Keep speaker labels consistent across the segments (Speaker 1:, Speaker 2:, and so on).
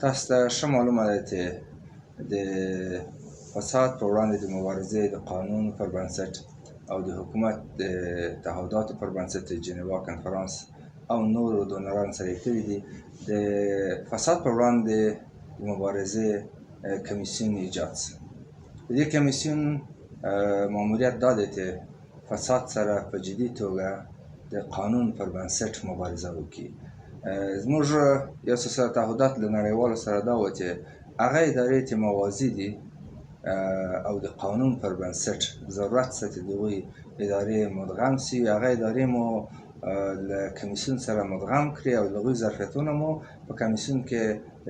Speaker 1: تاسو ته ښه معلومه ده چې د فساد په وړاندې د مبارزې د قانون پر بنسټ او د حکومت د تعهداتو پر بنسټ د جنیوا کنفرانس او نورو دونرانو سره یې کړي دي د فساد پر وړاندې د مبارزې کمیسیون ایجاد شو. د دې کمیسیون ماموریت دا دی چې فساد سره په جدي توګه د قانون پر بنسټ مبارزه وکړي. زموږ یو څه تعهدات له نړیوالو سره دا وه چې هغه ادارې چې موازي دي او د قانون پر بنسټ ضرورت شته چې د هغوی ادارې مدغم شي، هغه ادارې مو له کمیسیون سره مدغم کړي او د هغوی ظرفیتونه مو په کمیسیون کې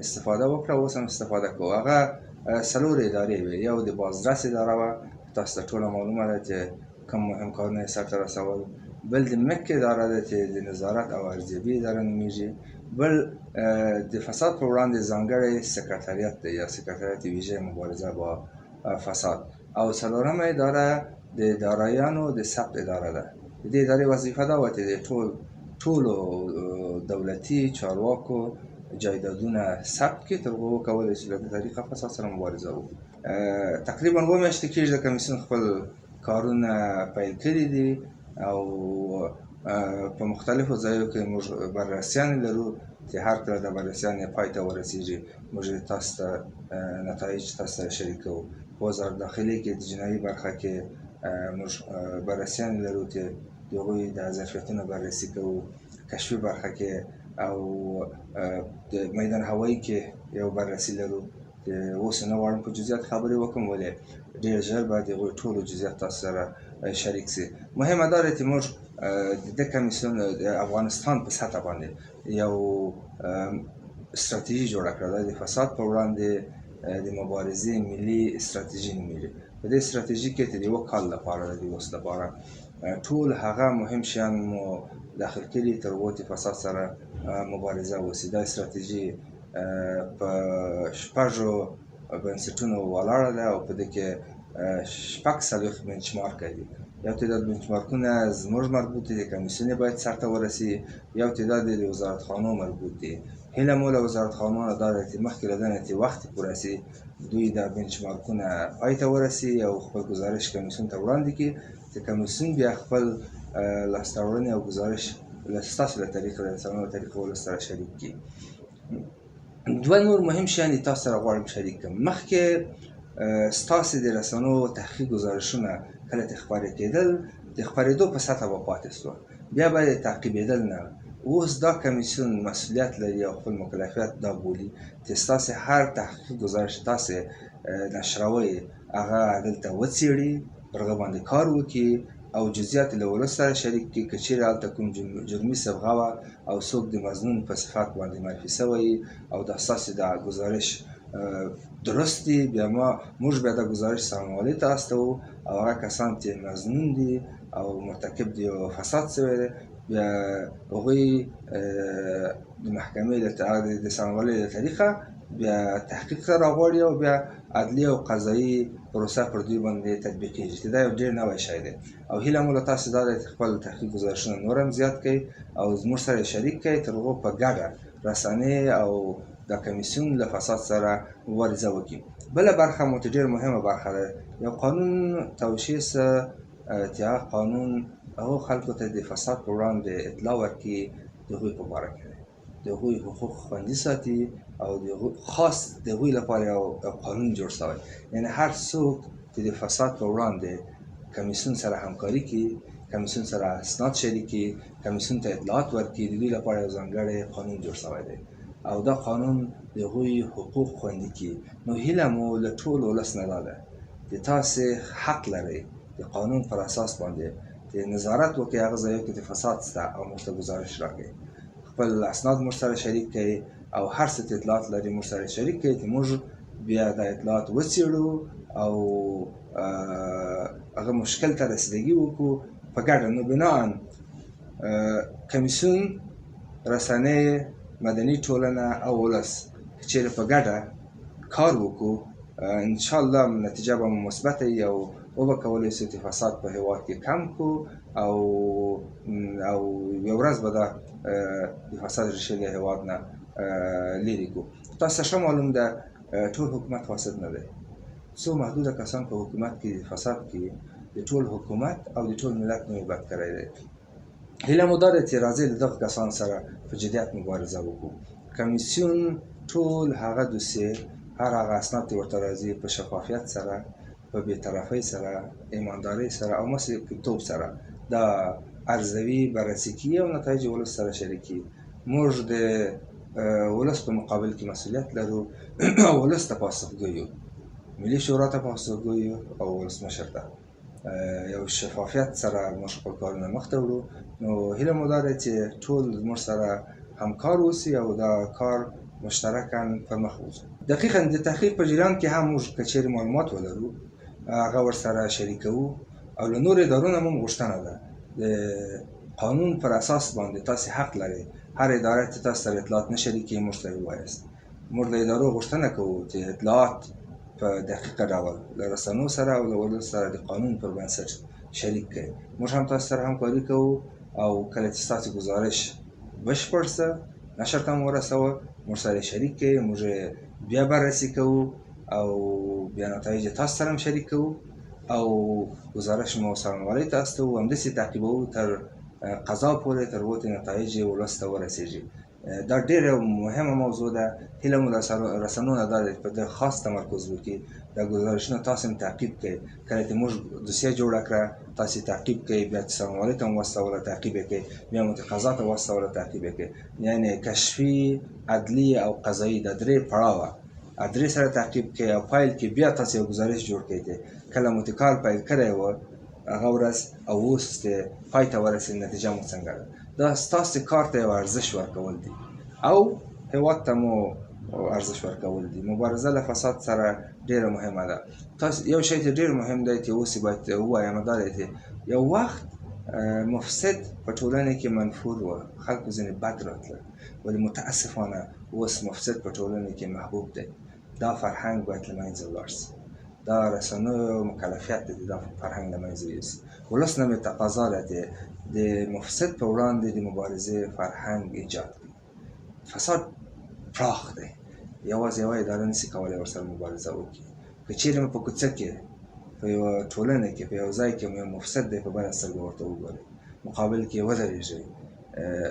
Speaker 1: استفاده وکړه. اوس هم استفاده کوو. هغه څلور ادارې وې. یو د بازرس اداره وه، تاسو ته ټوله معلومه ده چې کوم مهم کارونه یې سرته رسول. بل د مک اداره ده چې د نظارت او ارزیابي اداره نومیږي. بل د فساد پر وړاندې ځانګړی سکرتریت دی یا سکرتریت ویژه مبارزه با فساد. او څلورمه اداره د داراییانو د ثبت اداره ده. د دې ادارې وظیفه دا وه چې د ټولو دولتي چارواکو جایدادونه ثبت کړي، تر هغو وکولی شي له دې طریقه فساد سره مبارزه وکړي. تقریبا 2 میاشتې کېږي د کمیسیون خپل کارونه پیل کړي دي او په مختلفو ځایو کې موږ بررسیان لرو چې هر کله د بررسیان پای ته ورسیږي موږ تاسو ته نتایج تاسو سره شریکوو. په وزارت داخلي کې د جنایي برخه کې موږ بررسیان لرو چې د هغوی د ظرفیتونو بررسي کوو. کشفي برخه کې او د میدان هوایي کې یو بررسي لرو. اوس نه غواړم په جزئیات خبرې وکړم، ولې ډېر ژر به د هغوی ټولو جزئیات تاسو سره شریک شي. مهمه دا ده چې موږ د دې کمیسیون د افغانستان په سطحه باندې یو استراتیژي جوړه کړه. دا د فساد پر وړاندې د مبارزې ملي استراتیژي نومیږي. په دې استراتیژي کې د 1 کال لپاره د اوس لپاره ټول هغه مهم شیان مو داخل کړي تر هغو چې فساد سره مبارزه وشي. دا استراتیژي په 6 بنسټونو ولاړه ده او په دې کې 46 بنچمارکه دي. یو تعداد بنچمارکونه زموږ مربوط دي، د کمیسیون باید سرته ورسي. یو تعداد د وزارتخانو مربوط دي. هیله مو له وزارتخانو دا ده چې مخکې له دې نه چې وخت پوره سي دوی دا بنچمارکونه پای ته ورسي او خپل ګزارش کمیسیون ته وړاندې کړي چې کمیسیون بیا خپل لاسته راوړنې او ګزارش ستاسو له طریقه د رسنیو طریقه ولس سره شریک کړي. 2 نور مهم شیان یې تاسو سره غواړم شریک کړم. مخکې ستاسو د رسنیو تحقیق ګزارشونه کله چې خپاره کېدل د خپرېدو په سطحه به پاتې شوه، بیا به یې تعقیبېدل نه. اوس دا کمیسیون مسؤلیت لري او خپل مکلفیت دا بولي چې ستاسو هر تحقیق گزارش تاسو نشروئ هغه دلته وڅېړي، پر هغه باندې کار وکړي او جزئیات له ولس سره شریک کړي. که چېرې هلته کوم جرمي صبغه وه او څوک د مظنون په صفت باندې معرفي شوی او دا ستاسو د گزارش درست دي، بیا موږ بیا د گزارش سموالي ته استوو او هغه کسان چې مظنون دي او مرتکب دي او فساد شوی دی بیا هغوی د محکمې د سموالي له طریقه بیا تحقیق ته راغواړي او بیا عدلي او قضایي پروسه پر دوی باندې تطبیقېږي چې دا یو ډېر نوی شی دی. او هیله مو له تاسو دا ده چې خپل تحقیق گزارشونه نور هم زیات کړئ او زموږ سره شریک کړئ تر هغو په ګډه رسنۍ او د کمیسیون له فساد سره مبارزه وکړي. بله برخه مو چې ډېر مهمه برخه ده، یو قانون توشیح څه چې هغه قانون هغو خلکو ته د فساد په وړاندې اطلاع ورکړي د هغوی په باره کې دی، د هغوی حقوق خوندي ساتي او خاص د هغوی لپاره یو قانون جوړ شوی. یعنې هر څوک چې د فساد په وړاندې کمیسیون سره همکاري کوي، کمیسیون سره اسناد شریک کړي، کمیسیون ته اطلاعات ورکړي، د دوی لپاره یو ځانګړی قانون جوړ شوی دی او دا قانون د هغوی حقوق خوندي کړي. نو هیله مو له ټول ولس نه دا ده چې تاسې حق لرئ د قانون پر اساس باندې چې نظارت وکړئ هغه ځایو کې چې فساد شته او موږ ته ګزارش راکړئ. خپل اسناد موږ سره شریک کړئ او هر څه اطلاعات لري موږ سره شریک کړئ چې موږ بیا دا اطلاعات وڅېړو او هغه مشکل ته رسیدګي وکړو په ګډه. نو بناً کمیسیون، رسنۍ، مدني ټولنه او ولس چیرې په ګډه کار وکړو انشاءالله نتیجه به مو مثبته وي او وبه کولی شو چې فساد په هېواد کې کم کړو او یو ورځ به دا د فساد ریښې له هېواد نه لرې کړو. تاسو ته ښه معلوم ده ټول حکومت فاسد نه دی. څو محدوده کسان په حکومت کې فساد کوي، د ټول حکومت او د ټول ملت نوم یې بد کړی دی. هیله مو دا ده چې راځئ له دغو کسانو سره په جدیت مبارزه وکړو. کمیسیون ټول هغه دوسیې، هر هغه اسناد چې ورته راځي په شفافیت سره، په بېطرفۍ سره، ایماندارۍ سره او مسلکیتوب سره دا ارزوي، بررسي کوي او نتایج یې ولس سره شریکوي. موږ د ولس په مقابل کې مسؤلیت لرو او ولس ته پاسخګوی یو، ملي شورا ته پاسخګوی یو او ولسمشر ته. یو شفافیت سره موږ خپل کارونه مخته وړو. نو هیله مو دا ده چې ټول زموږ سره همکار اوسي او دا کار مشترکاً پر مخ وځو. دقیقاً د تحقیق په جریان کې هم موږ که چیرې معلومات ولرو هغه ورسره شریکوو او له نورو ادارو نه هم غوښتنه ده د قانون پر اساس باندې تاسې حق لرئ هر اداره چې تاسو سره اطلاعات نه شریکوي موږ ته یې ووایاست. موږ د ادارو غوښتنه کوو چې اطلاعات په دقیقه ډول له رسنیو سره او له ولس سره د قانون پر بنسټ شریک کړئ. موږ هم تاسو سره همکاري کوو او کله چې ستاسو ګزارش بشپړ شه نشر ته مو ورسوه، موږ سره شریک کړئ، موږ بیا بررسي کوو او بیا نتایج تاسو سره هم شریک کوو او گزارش مو څارنوالۍ تاسو ته وو، همداسې تعقیبوو تر قضا پورې تر هغو چې نتایج یې ولس ته ورسېږي. دا ډېره مهمه موضوع ده. هیله مو د رسنیو نه دا ده په دې خاص تمرکز وکړي، دا ګزارشونه تاسو هم تعقیب کړئ. کله چې موږ دوسیه جوړه کړه تاسې تعقیب کړئ، بیا څارنوالۍ ته مو واستوله تعقیب یې کړئ، بیا مو قضا ته واستوله تعقیب یې کړئ. یعنې کشفي، عدلي او قضایي دا درې پړاوه درې سره تعقیب کړئ او پایل کې بیا تاسې یو ګزارش جوړ کړئ چې کله مو کار پیل کړی وه هغه ورځ او اوس چې پای ته ورسېد نتیجه مو څنګه ده. دا ستاسې کار ته یو ارزش ورکول دي او هېواد ته مو ارزش ورکول دي. مبارزه له فساد سره ډېره مهمه ده. تاسو یو شی چې ډېر مهم دی چې اوس یې باید ووایم دا دی چې یو وخت مفسد په ټولنه کې منفور و، خلکو ځینې بد راتلل، ولې متاسفانه اوس مفسد په ټولنه کې محبوب دی. دا فرهنګ باید له منځه ولاړ شي. دا رسنیو مکلفیت دی دا فرهنګ له منځه یوسي. ولس نه مې تقاضا ده چې د مفسد په وړاندې د مبارزې فرهنګ ایجاد کړي. فساد پراخ دی، یوازې یوه اداره نشي کولی ورسره مبارزه وکړي. که چیرې مو په کوڅه کې په یوه ټولنه کې په یو ځای کې یو مفسد دی په بله سترګه ورته وګورئ، مقابل کې ودرېږئ،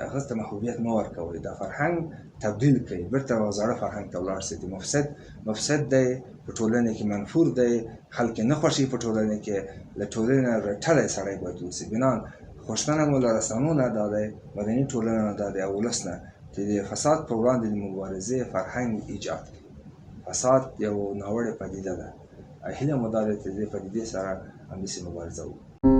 Speaker 1: هغه ته محبوبیت مه ورکوئ، دا فرهنګ تبدیل کړئ، بېرته زاړه فرهنګ ته ولاړ شئ. مفسد دی، په ټولنه کې منفور دی، خلک یې نه خوښوي، په ټولنه کې له ټولنې نه رټلی سړی باید اوسي. بنان غوښتنه مو له رسنیو نه دا دی، مدني ټولنه نه دا دی او ولس نه چې د فساد په وړاندې د مبارزې فرهنګ ایجاد کړي. فساد یو ناوړې پدیده ده. هیله مو دا ده چې د دې پدیدې سره همداسې مبارزه وکړو.